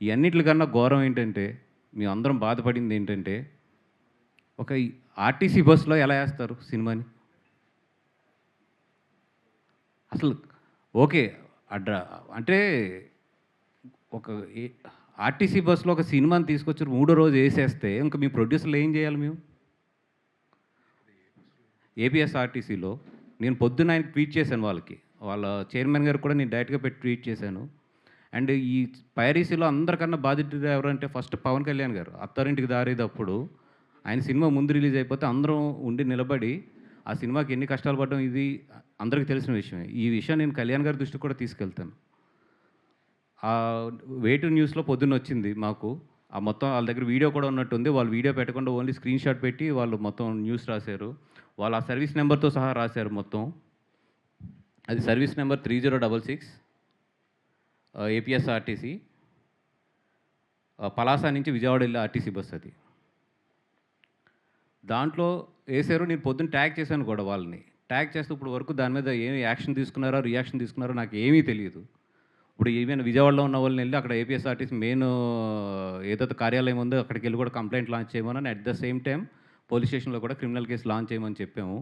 ఈ అన్నిట్లికన్నా ఘోరం ఏంటంటే, మేమందరం బాధపడింది ఏంటంటే, ఒక ఈ ఆర్టీసీ బస్సులో ఎలా ఏస్తారు సినిమాని? అసలు ఓకే. అడ్ర అంటే ఒక ఏ ఆర్టీసీ బస్సులో ఒక సినిమాని తీసుకొచ్చి మూడో రోజు ఏసేస్తే, ఇంక మీ ప్రొడ్యూసర్‌లు ఏం జేయాలి మేము? ఏపీఎస్ఆర్టీసీలో నేను పొద్దున్న ఆయనకి ట్వీట్ చేశాను వాళ్ళకి. వాళ్ళ చైర్మన్ గారికి కూడా నేను డైరెక్ట్‌గా పెట్టి ట్వీట్ చేశాను. అండ్ ఈ పైరసీలో అందరికన్నా బాధితుడు ఎవరంటే ఫస్ట్ పవన్ కళ్యాణ్ గారు. 'అత్తారింటికి దారేదప్పుడు' ఆయన సినిమా ముందు రిలీజ్ అయిపోతే అందరం ఉండి నిలబడి ఆ సినిమాకి ఎన్ని కష్టాలు పడ్డాం ఇది అందరికీ తెలిసిన విషయమే. ఈ విషయం నేను కళ్యాణ్ గారి దృష్టికి కూడా తీసుకెళ్తాను. వేటు న్యూస్‌లో పొద్దున్నొచ్చింది మాకు. ఆ మొత్తం ఆళ్ళ దగ్గర వీడియో కూడా ఉన్నట్టుంది. వాళ్ళు వీడియో పెట్టకుండా ఓన్లీ స్క్రీన్ షాట్ పెట్టి వాళ్ళు మొత్తం న్యూస్ రాశారు. వాళ్ళు ఆ సర్వీస్ నంబర్‌తో సహా రాశారు మొత్తం. అది సర్వీస్ నంబర్ 3066 ఏపీఎస్ఆర్టీసీ పలాస నుంచి విజయవాడ వెళ్ళే ఆర్టీసీ బస్ అది. దాంట్లో ఏసారు. నేను పొద్దున్న ట్యాగ్ చేశాను కూడా వాళ్ళని. ట్యాగ్ చేస్తే ఇప్పుడు వరకు దాని మీద ఏమి యాక్షన్ తీసుకున్నారో, రియాక్షన్ తీసుకున్నారో నాకు ఏమీ తెలీదు. ఇప్పుడు ఈవెన్ విజయవాడలో ఉన్న వాళ్ళని వెళ్ళి అక్కడ ఏపీఎస్ఆర్టీసీ మెయిన్ ఏదైతే కార్యాలయం ఉందో అక్కడికెళ్ళి కూడా కంప్లెయింట్ లాంచ్ చేయమని at the same time police స్టేషన్‌లో కూడా క్రిమినల్ కేస్ లాంచ్ చేయమని చెప్పాము.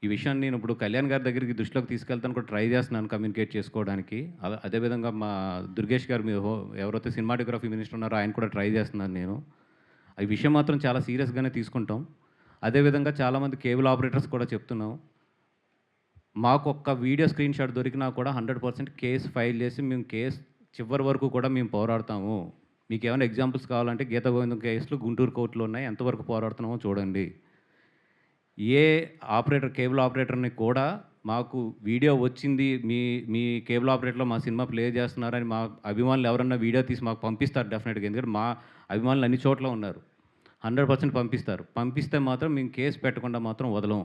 ఈ విషయాన్ని నేను ఇప్పుడు కళ్యాణ్ గారి దగ్గరికి దృష్టిలోకి తీసుకెళ్తాను కూడా ట్రై చేస్తున్నాను కమ్యూనికేట్ చేసుకోవడానికి. అదేవిధంగా మా దుర్గేష్ గారు ఎవరైతే సినిమాటోగ్రఫీ మినిస్టర్ ఉన్నారో ఆయన కూడా ట్రై చేస్తున్నాను నేను. ఈ విషయం మాత్రం చాలా సీరియస్‌గానే తీసుకుంటాం. అదేవిధంగా చాలామంది కేబుల్ ఆపరేటర్స్ కూడా చెప్తున్నాం. మాకొక్క వీడియో స్క్రీన్ షాట్ దొరికినా కూడా 100% కేస్ ఫైల్ చేసి మేము కేస్ చివరి వరకు కూడా మేము పోరాడతాము. మీకేమైనా ఎగ్జాంపుల్స్ కావాలంటే గీతా గోవిందం కేసులు గుంటూరు కోర్టులో ఉన్నాయి. ఎంతవరకు పోరాడుతున్నామో చూడండి. ఏ ఆపరేటర్ కేబుల్ ఆపరేటర్‌ని కూడా మాకు వీడియో వచ్చింది. మీ మీ కేబుల్ ఆపరేటర్‌లో మా సినిమా ప్లే చేస్తున్నారని మా అభిమానులు ఎవరన్నా వీడియో తీసి మాకు పంపిస్తారు డెఫినెట్‌గా. ఎందుకంటే మా అభిమానులు అన్ని చోట్ల ఉన్నారు. 100% పంపిస్తారు. పంపిస్తే మాత్రం మేము కేస్ పెట్టకుండా మాత్రం వదలం.